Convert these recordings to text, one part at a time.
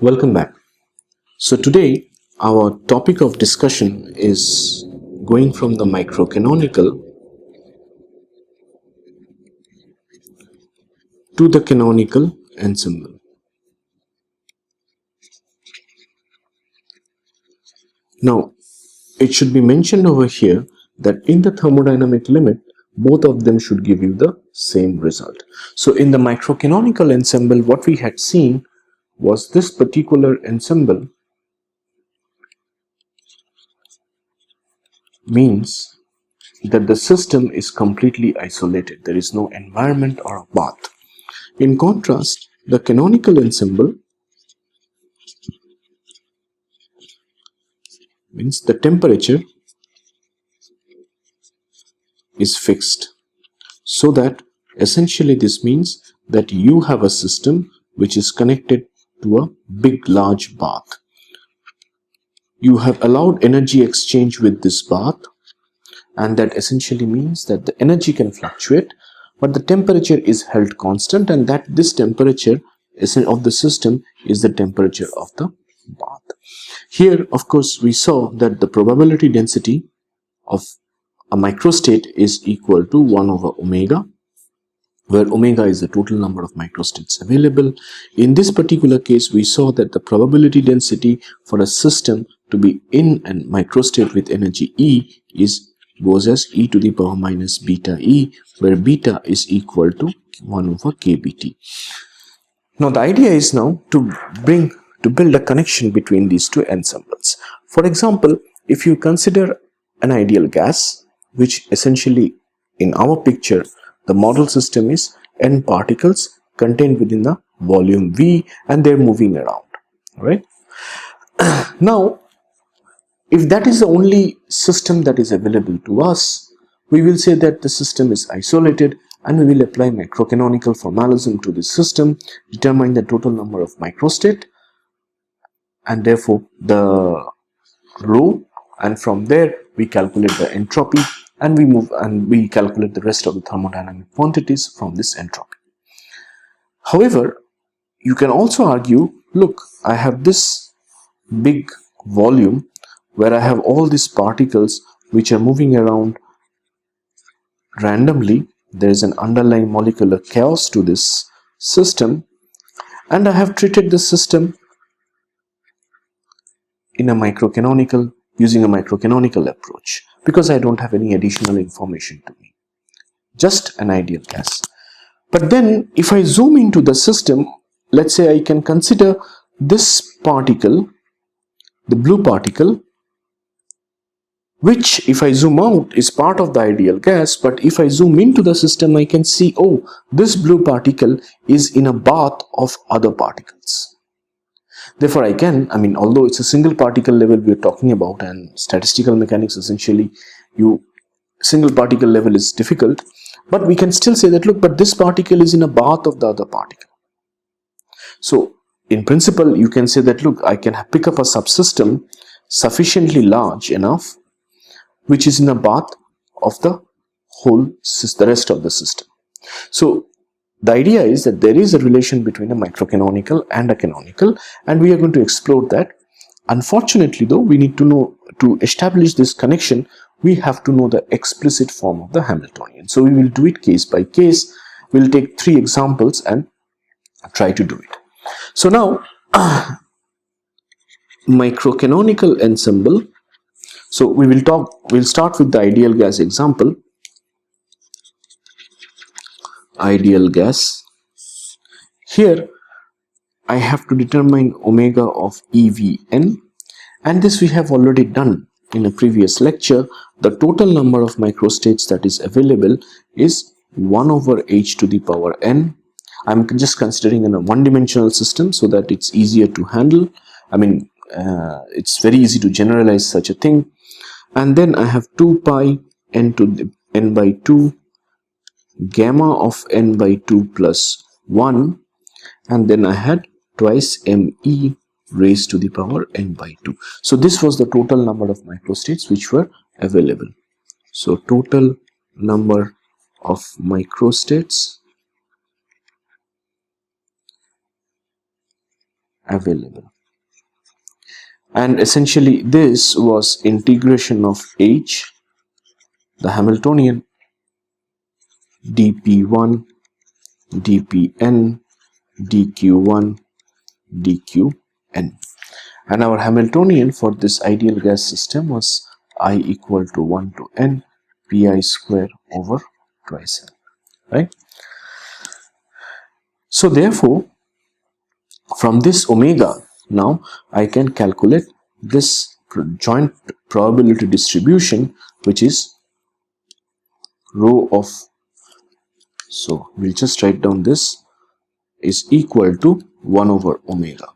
Welcome back. So today our topic of discussion is going from the microcanonical to the canonical ensemble. Now it should be mentioned over here that in the thermodynamic limit both of them should give you the same result. So in the microcanonical ensemble what we had seen was this particular ensemble means that the system is completely isolated. There is no environment or a bath. In contrast, the canonical ensemble means the temperature is fixed. So that essentially this means that you have a system which is connected to a big large bath. You have allowed energy exchange with this bath, and that essentially means that the energy can fluctuate but the temperature is held constant, and that this temperature of the system is the temperature of the bath. Here of course we saw that the probability density of a microstate is equal to 1 over omega, where omega is the total number of microstates available. In this particular case we saw that the probability density for a system to be in a microstate with energy E goes as e to the power minus beta E, where beta is equal to 1 over kBt. Now the idea is now to build a connection between these two ensembles. For example, if you consider an ideal gas, which essentially in our picture the model system is n particles contained within the volume V and they're moving around, right? Now if that is the only system that is available to us, we will say that the system is isolated and we will apply microcanonical formalism to this system, determine the total number of microstate and therefore the rho, and from there we calculate the entropy and we calculate the rest of the thermodynamic quantities from this entropy. However, you can also argue, look, I have this big volume where I have all these particles which are moving around randomly. There is an underlying molecular chaos to this system, and I have treated the system in a microcanonical, using a microcanonical approach, because I don't have any additional information to me, just an ideal gas. But then if I zoom into the system, let's say I can consider this particle, the blue particle, which if I zoom out is part of the ideal gas, but if I zoom into the system I can see, oh, this blue particle is in a bath of other particles. Therefore I can, although it's a single particle level we are talking about, and statistical mechanics essentially single particle level is difficult, but we can still say that, look, but this particle is in a bath of the other particle. So in principle you can say that, look, I can pick up a subsystem sufficiently large enough which is in a bath of the rest of the system. So the idea is that there is a relation between a microcanonical and a canonical, and we are going to explore that. Unfortunately though, we need to know, to establish this connection we have to know the explicit form of the Hamiltonian. So we will do it case by case. We'll take 3 examples and try to do it. So now microcanonical ensemble. So we'll start with the ideal gas example. Ideal gas. Here I have to determine omega of EVN, and this we have already done in a previous lecture. The total number of microstates that is available is 1 over h to the power n. I'm just considering in a one-dimensional system so that it's easier to handle. It's very easy to generalize such a thing. And then I have 2 pi n to the n by 2 gamma of n by 2 plus 1, and then I had twice me raised to the power n by 2. So this was the total number of microstates which were available. So total number of microstates available. And essentially this was integration of H, the Hamiltonian, dp1 dpn dq1 dqn. And our Hamiltonian for this ideal gas system was I equal to 1 to n pi square over twice n, right? So therefore, from this omega, now I can calculate this joint probability distribution, which is rho of, so we'll just write down this, is equal to 1 over omega.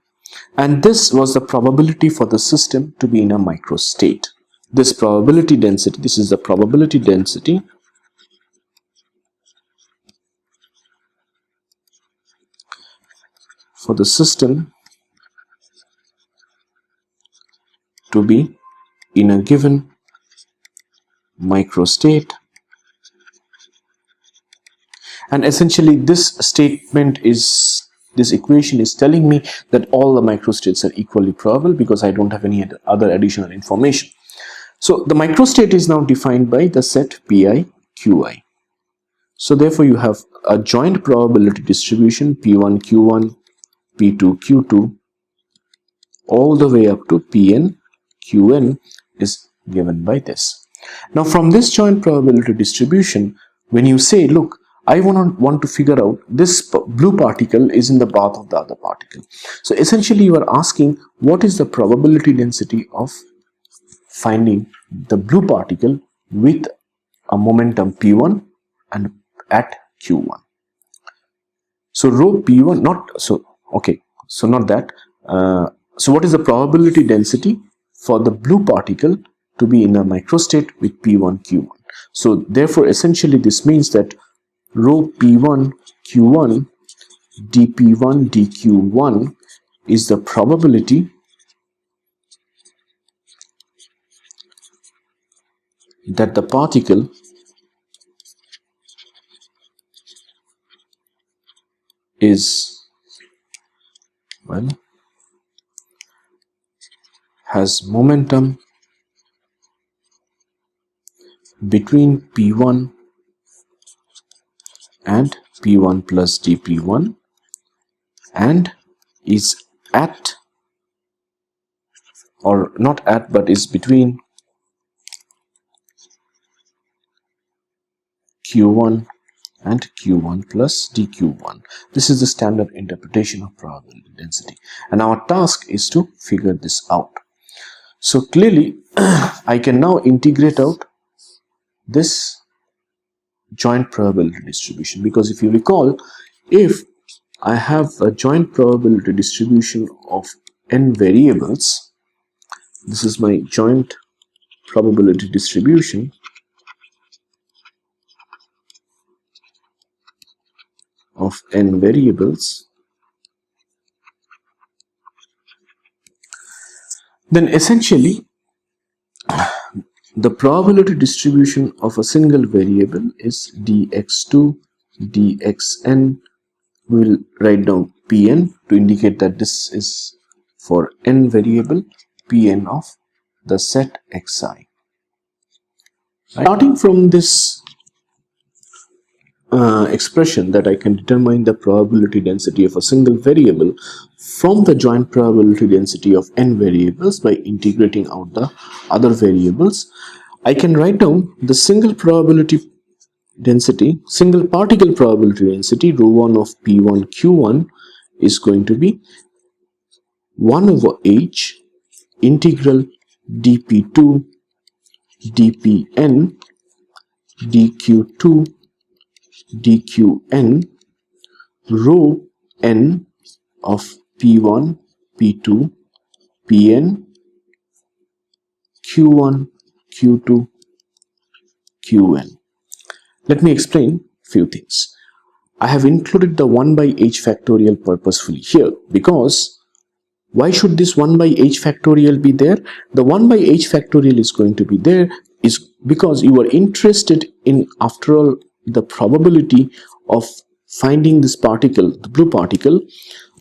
And this was the probability for the system to be in a microstate. This probability density, this is the probability density for the system to be in a given microstate. And essentially this statement is, this equation is telling me that all the microstates are equally probable because I don't have any other additional information. So the microstate is now defined by the set Pi Qi. So therefore you have a joint probability distribution P1 Q1, P2 Q2, all the way up to Pn Qn is given by this. Now from this joint probability distribution, when you say, look, I want to figure out this blue particle is in the path of the other particle. So essentially you are asking what is the probability density of finding the blue particle with a momentum P1 and at Q1. So rho P1, not, so okay, so not that. So what is the probability density for the blue particle to be in a microstate with P1 Q1? So therefore essentially this means that rho P1 Q1 dP1 dQ1 is the probability that the particle is, well, has momentum between P1 and P1 plus dP1 and is at, or not at, but is between Q1 and Q1 plus dQ1. This is the standard interpretation of probability density, and our task is to figure this out. So clearly I can now integrate out this joint probability distribution, because if you recall, if I have a joint probability distribution of n variables, this is my joint probability distribution of n variables, then essentially the probability distribution of a single variable is dx2 dxn. We will write down Pn to indicate that this is for n variable Pn of the set xi. Starting from this expression that I can determine the probability density of a single variable from the joint probability density of n variables by integrating out the other variables, I can write down the single probability density, single particle probability density rho 1 of P1 Q1 is going to be 1 over h integral dP2 dPn dQ2 dQn rho n of P1 P2 Pn Q1 Q2 Qn. Let me explain few things. I have included the 1 by h factorial purposefully here, because why should this 1 by h factorial be there? The 1 by h factorial is going to be there is because you are interested in, after all, the probability of finding this particle, the blue particle,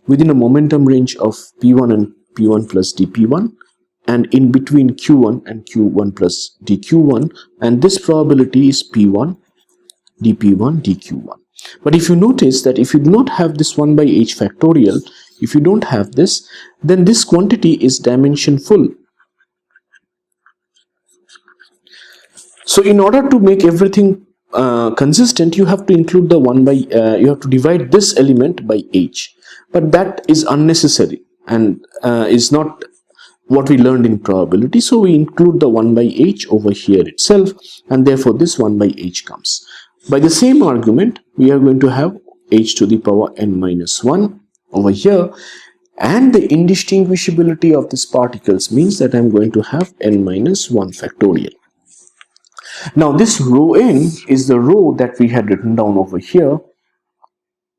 within a momentum range of P1 and P1 plus dP1, and in between Q1 and Q1 plus dQ1, and this probability is P1 dP1 dQ1. But if you notice that if you do not have this 1 by h factorial, if you don't have this, then this quantity is dimension full. So in order to make everything consistent, you have to include the 1 by, you have to divide this element by h. But that is unnecessary and is not what we learned in probability. So we include the 1 by h over here itself, and therefore this 1 by h comes. By the same argument, we are going to have h to the power n minus 1 over here, and the indistinguishability of these particles means that I am going to have n minus 1 factorial. Now this rho n is the rho that we had written down over here,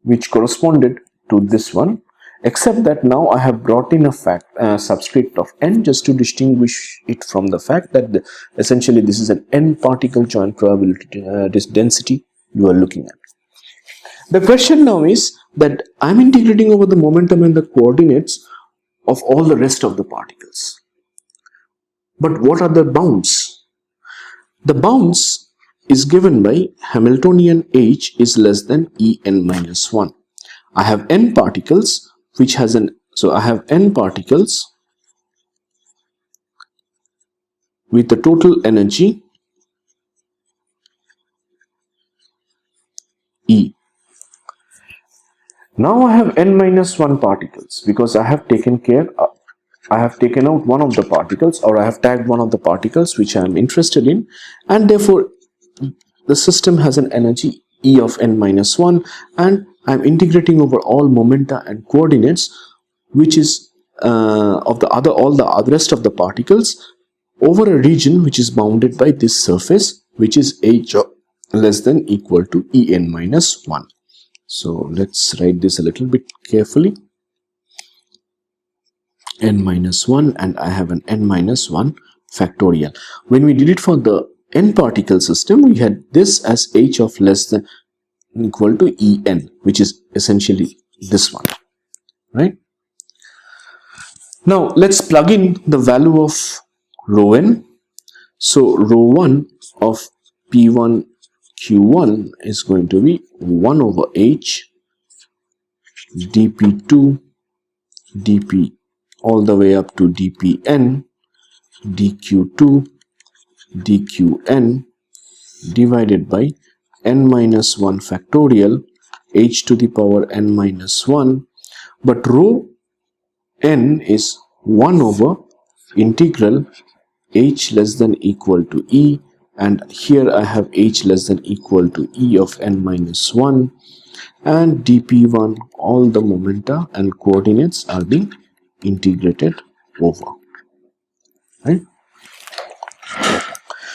which corresponded to this one, except that now I have brought in a subscript of n just to distinguish it from the fact that essentially this is an n particle joint probability this density you are looking at. The question now is that I am integrating over the momentum and the coordinates of all the rest of the particles. But what are the bounds? The bounds is given by Hamiltonian h is less than En minus 1. I have n particles which has so I have n particles with the total energy E. Now I have n minus 1 particles because I have taken out one of the particles, or I have tagged one of the particles which I am interested in, and therefore the system has an energy E of n minus 1, and I am integrating over all momenta and coordinates, which is of all the rest of the particles over a region which is bounded by this surface, which is h less than equal to En minus 1. So let's write this a little bit carefully. N minus 1, and I have an n minus 1 factorial. When we did it for the n particle system, we had this as h of less than equal to En, which is essentially this one, right? Now let's plug in the value of rho n. So rho 1 of P1 Q1 is going to be 1 over h dP2 dP all the way up to dPn dQ2 dQn divided by n minus 1 factorial h to the power n minus 1, but rho n is 1 over integral h less than equal to E, and here I have h less than equal to E of n minus 1, and dP1, all the momenta and coordinates are being integrated over, right?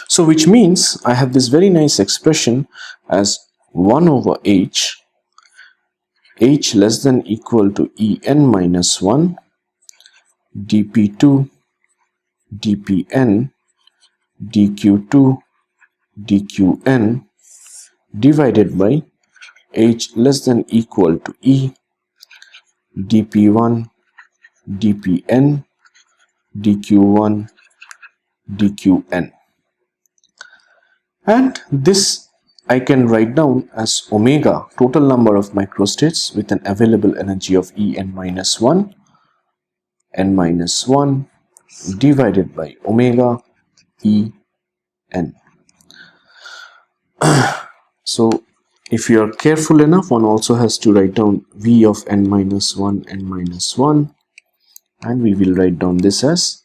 So which means I have this very nice expression as 1 over h less than equal to En minus 1 dP2 dPn dQ2 dQn divided by h less than equal to E dP1 dPn dQ1 dQn, and this I can write down as omega, total number of microstates with an available energy of En minus 1 n minus 1 divided by omega En. So if you are careful enough, one also has to write down V of n minus 1 n minus 1, and we will write down this as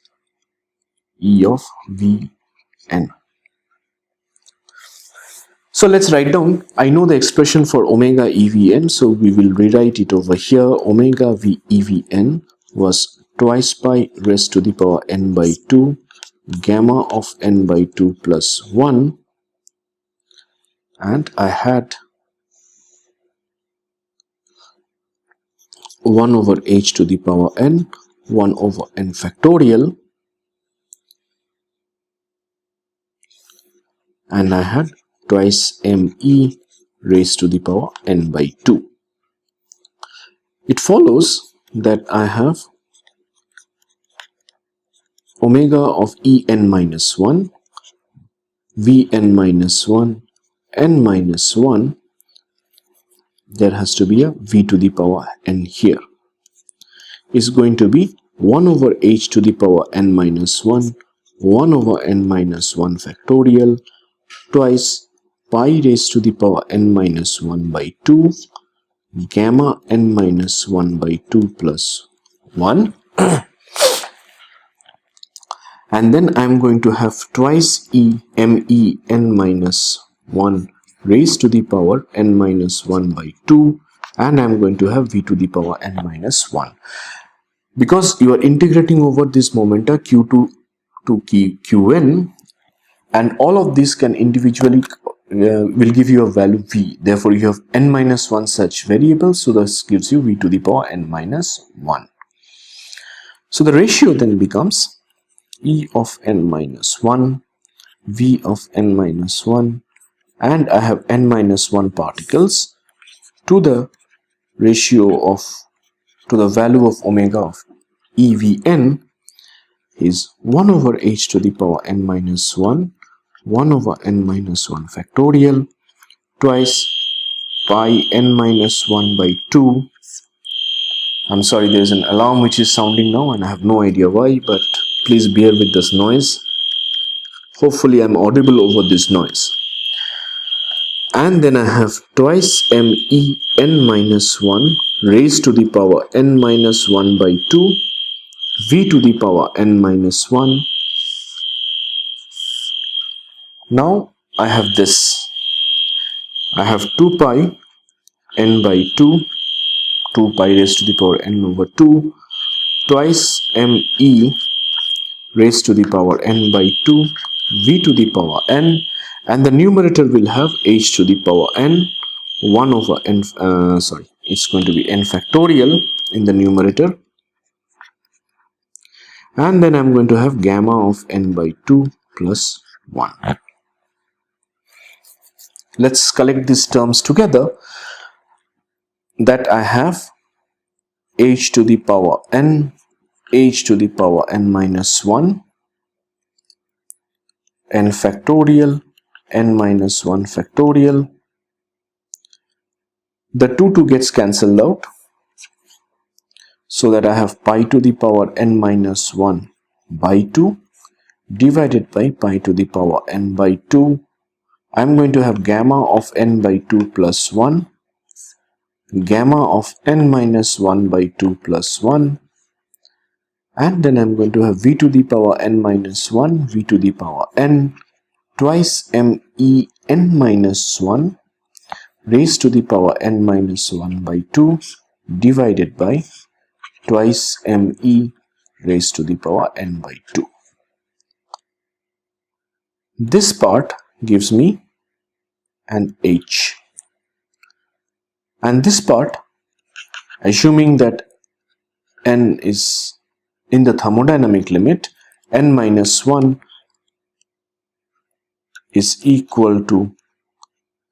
E of Vn. So let's write down, I know the expression for omega EVN, so we will rewrite it over here. Omega V EVN was twice pi raised to the power n by 2 gamma of n by 2 plus 1, and I had 1 over h to the power n, 1 over n factorial, and I had twice me raised to the power n by 2. It follows that I have omega of En minus 1, Vn minus 1, n minus 1, there has to be a v to the power n here, is going to be 1 over h to the power n minus 1, 1 over n minus 1 factorial, twice pi raised to the power n minus 1 by 2, gamma n minus 1 by 2 plus 1. And then I'm going to have twice me n minus 1 raised to the power n minus 1 by 2, and I'm going to have v to the power n minus 1. Because you are integrating over this momenta q2 to qn, and all of these can individually will give you a value v. Therefore, you have n minus 1 such variables, so this gives you v to the power n minus 1. So the ratio then becomes e of n minus 1, v of n minus 1, and I have n minus 1 particles to the ratio of, to the value of omega of evn is 1 over h to the power n minus 1, 1 over n minus 1 factorial, twice pi n minus 1 by 2. I'm sorry, there is an alarm which is sounding now and I have no idea why, but please bear with this noise. Hopefully I'm audible over this noise. And then I have twice me n minus 1 raised to the power n minus 1 by 2, v to the power n minus 1. Now I have this. I have 2 pi n by 2, 2 pi raised to the power n over 2, twice me raised to the power n by 2, v to the power n, and the numerator will have h to the power n, 1 over n, it's going to be n factorial in the numerator, and then I'm going to have gamma of n by 2 plus 1. Let's collect these terms together. That I have h to the power n, h to the power n minus 1, n factorial, n minus 1 factorial. The 2 gets cancelled out, so that I have pi to the power n minus 1 by 2 divided by pi to the power n by 2. I'm going to have gamma of n by 2 plus 1, gamma of n minus 1 by 2 plus 1, and then I'm going to have v to the power n minus 1, v to the power n, twice me n minus 1 raised to the power n minus 1 by 2 divided by twice me raised to the power n by 2. This part gives me an h, and this part, assuming that n is in the thermodynamic limit, n minus 1 is equal to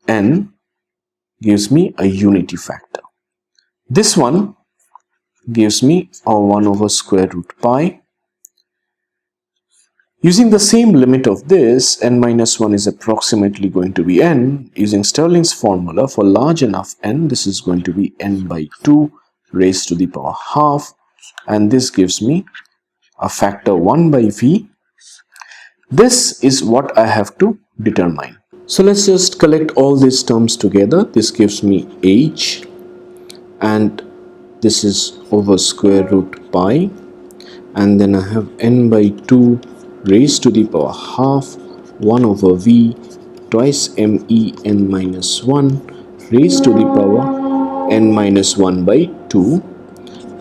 n, gives me a unity factor. This one gives me a 1 over square root pi. Using the same limit of this, n minus 1 is approximately going to be n. Using Stirling's formula, for large enough n, this is going to be n by 2 raised to the power half, and this gives me a factor 1 by v. This is what I have to determine. So let's just collect all these terms together. This gives me h, and this is over square root pi, and then I have n by 2 raised to the power half, 1 over v, twice me n minus 1 raised to the power n minus 1 by 2,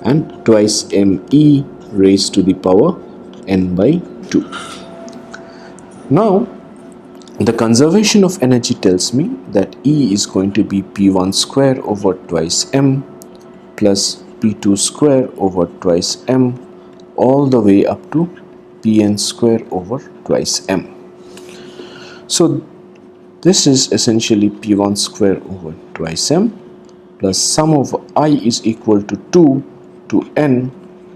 and twice me raised to the power n by 2. Now, the conservation of energy tells me that E is going to be P1 square over twice m plus P2 square over twice m all the way up to Pn square over twice m. So this is essentially P1 square over twice m plus sum of I is equal to 2 to n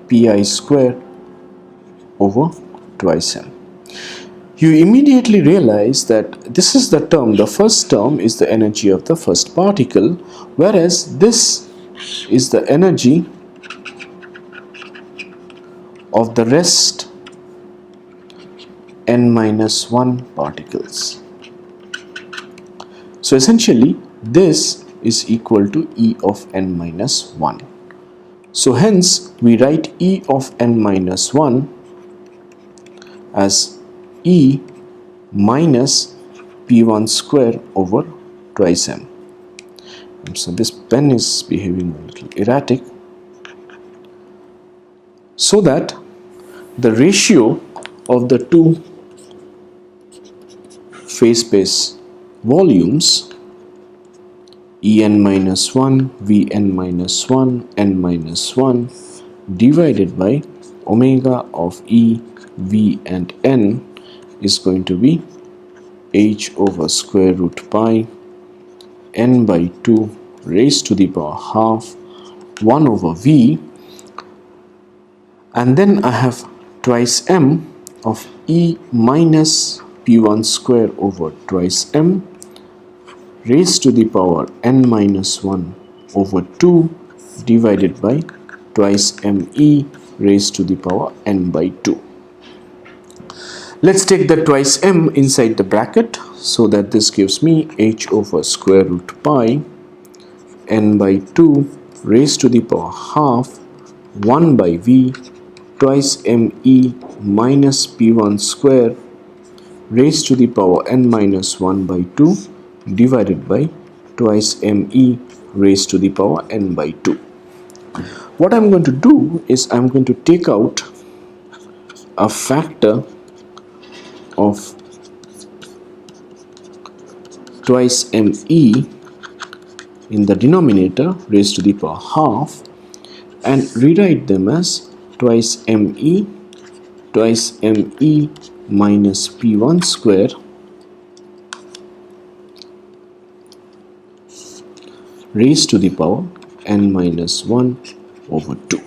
pi square over twice m. You immediately realize that this is the term, the first term is the energy of the first particle, whereas this is the energy of the rest n minus 1 particles. So essentially this is equal to E of n minus 1. So hence we write E of n minus 1 as E minus P1 square over twice m. So this pen is behaving a little erratic. So that the ratio of the two phase space volumes En minus 1, Vn minus 1, n minus 1 divided by omega of E, V and n is going to be h over square root pi n by 2 raised to the power half 1 over V, and then I have twice m of E minus P1 square over twice m raised to the power n minus 1 over 2 divided by twice me raised to the power n by 2. Let's take the twice m inside the bracket, so that this gives me h over square root pi n by 2 raised to the power half 1 by v twice me minus p1 square raised to the power n minus 1 by 2 divided by twice me raised to the power n by 2. What I'm going to do is I'm going to take out a factor of twice me in the denominator raised to the power half and rewrite them as twice me minus p1 square raised to the power n minus 1 over 2.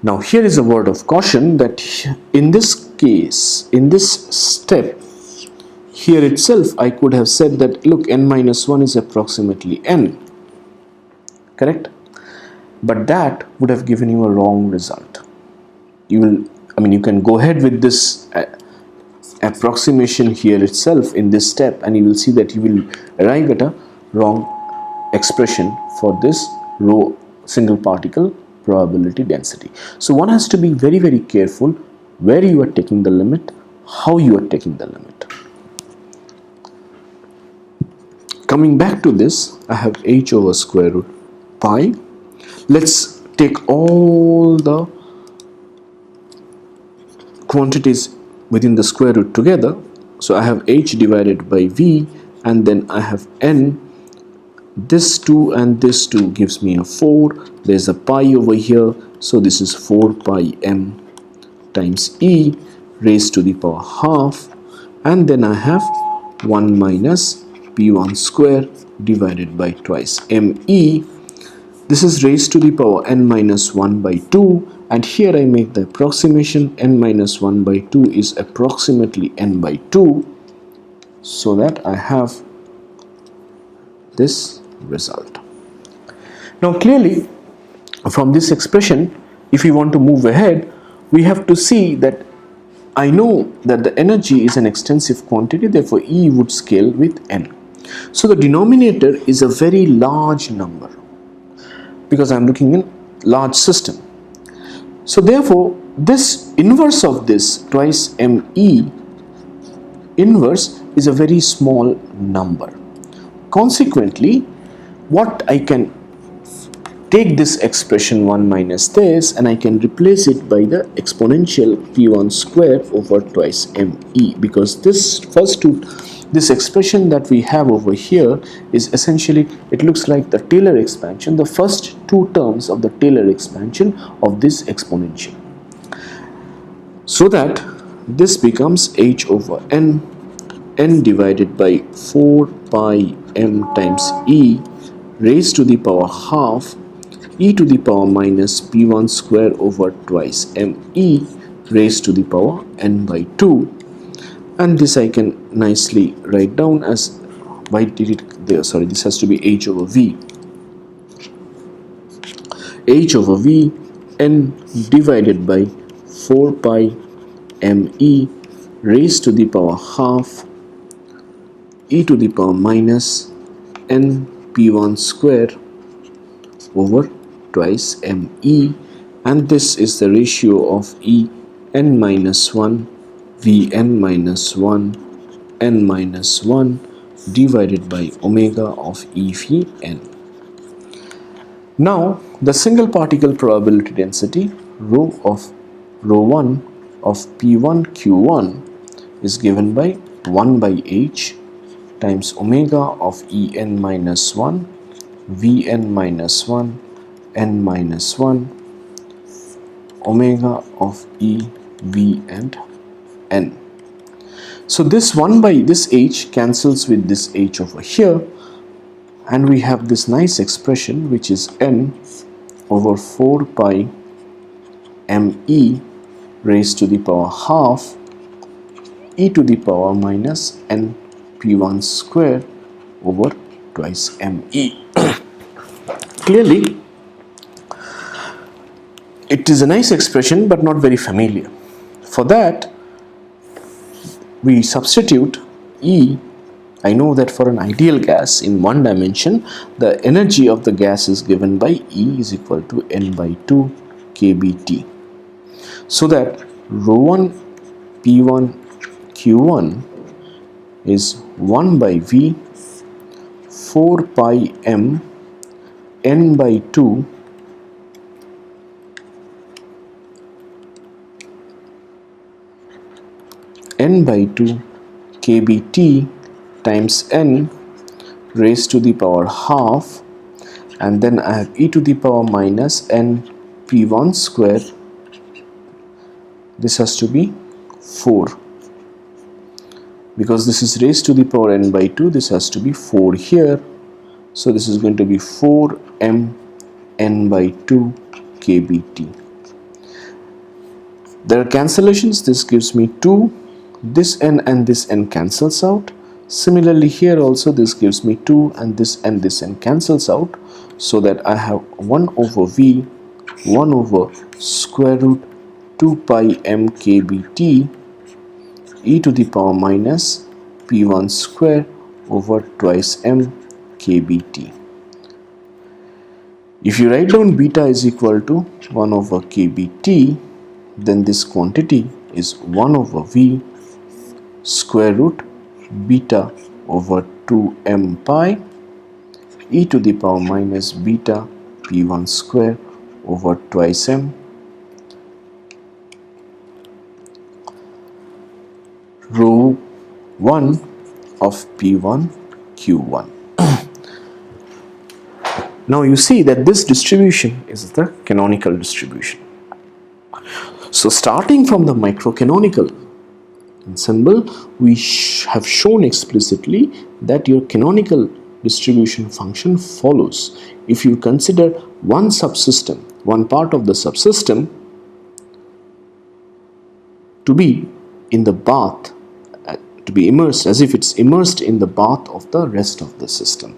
Now here is a word of caution that in this case, in this step, here itself I could have said that look, n minus 1 is approximately n, correct? But that would have given you a wrong result. You can go ahead with this approximation here itself in this step, and you will see that you will arrive at a wrong expression for this rho single particle probability density. So one has to be very, very careful where you are taking the limit, how you are taking the limit. Coming back to this, I have h over square root pi. Let's take all the quantities within the square root together. So I have h divided by v, and then I have n. This 2 and this 2 gives me a 4. There's a pi over here, so this is 4 pi m times e raised to the power half, and then I have 1 minus p1 square divided by twice me. This is raised to the power n minus 1 by 2, and here I make the approximation. N minus 1 by 2 is approximately n by 2, so that I have this result. Now clearly from this expression, if we want to move ahead, we have to see that I know that the energy is an extensive quantity, therefore E would scale with n. So the denominator is a very large number because I am looking in large system. So therefore this inverse of this twice me inverse is a very small number. Consequently, what I can take this expression 1 minus this, and I can replace it by the exponential p1 square over twice me, because this this expression that we have over here is essentially, it looks like the Taylor expansion, the first two terms of the Taylor expansion of this exponential. So that this becomes h over n divided by 4 pi m times e raised to the power half e to the power minus p1 square over twice me raised to the power n by 2, and this I can nicely write down as, why did it there, sorry, this has to be h over v n divided by 4 pi me raised to the power half e to the power minus n p1 square over twice me, and this is the ratio of e n minus 1 v n minus 1 n minus 1 divided by omega of e v n. Now the single particle probability density rho 1 of p1 q1 is given by 1 by h times omega of en minus 1 vn minus 1 n minus 1 omega of e v and n. So this 1 by this h cancels with this h over here, and we have this nice expression which is n over 4 pi me raised to the power half e to the power minus n p1 square over twice me. Clearly, it is a nice expression but not very familiar. For that, we substitute E. I know that for an ideal gas in one dimension, the energy of the gas is given by E is equal to n by 2 kBT. So that rho 1 P1 Q1 is 1 by V 4 pi m n by 2 n by 2 kBT times n raised to the power half, and then I have e to the power minus n p1 square. This has to be 4 because this is raised to the power n by 2. This has to be 4 here, so this is going to be 4 m n by 2 kBT. There are cancellations. This gives me 2. This n and this n cancels out. Similarly here also this gives me 2, and this n cancels out, so that I have 1 over v 1 over square root 2 pi m kBT e to the power minus p1 square over twice m kBT. If you write down beta is equal to 1 over kBT, then this quantity is 1 over v square root beta over 2m pi e to the power minus beta p1 square over twice m rho 1 of p1 q1. Now you see that this distribution is the canonical distribution. So starting from the microcanonical ensemble, we have shown explicitly that your canonical distribution function follows if you consider one subsystem, one part of the subsystem, to be in the bath, to be immersed, as if it's immersed in the bath of the rest of the system.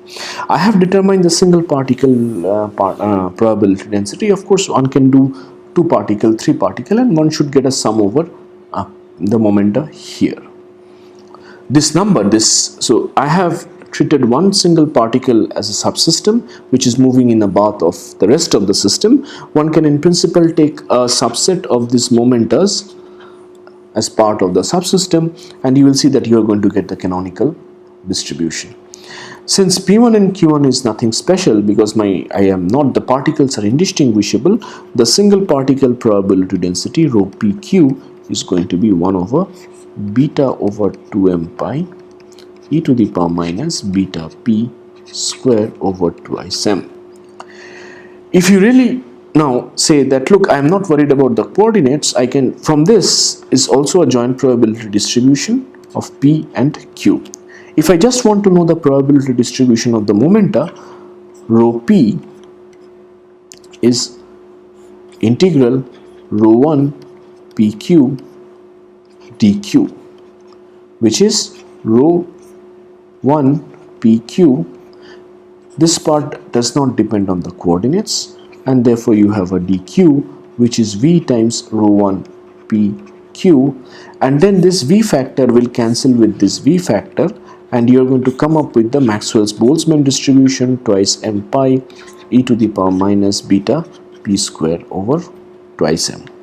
I have determined the single particle probability density. Of course, one can do 2 particle, 3 particle, and one should get a sum over the momenta here. This number, so I have treated one single particle as a subsystem which is moving in the bath of the rest of the system. One can in principle take a subset of these momentas as part of the subsystem, and you will see that you are going to get the canonical distribution. Since P1 and Q1 is nothing special because the particles are indistinguishable, the single particle probability density rho PQ is going to be 1 over beta over 2m pi e to the power minus beta p square over twice m. If you really now say that, look, I am not worried about the coordinates, I can, from this is also a joint probability distribution of P and Q. If I just want to know the probability distribution of the momenta, rho P is integral rho 1 pq dq, which is rho 1 pq. This part does not depend on the coordinates, and therefore you have a dq, which is v times rho 1 pq, and then this v factor will cancel with this v factor, and you are going to come up with the Maxwell's Boltzmann distribution twice m pi e to the power minus beta p square over twice m.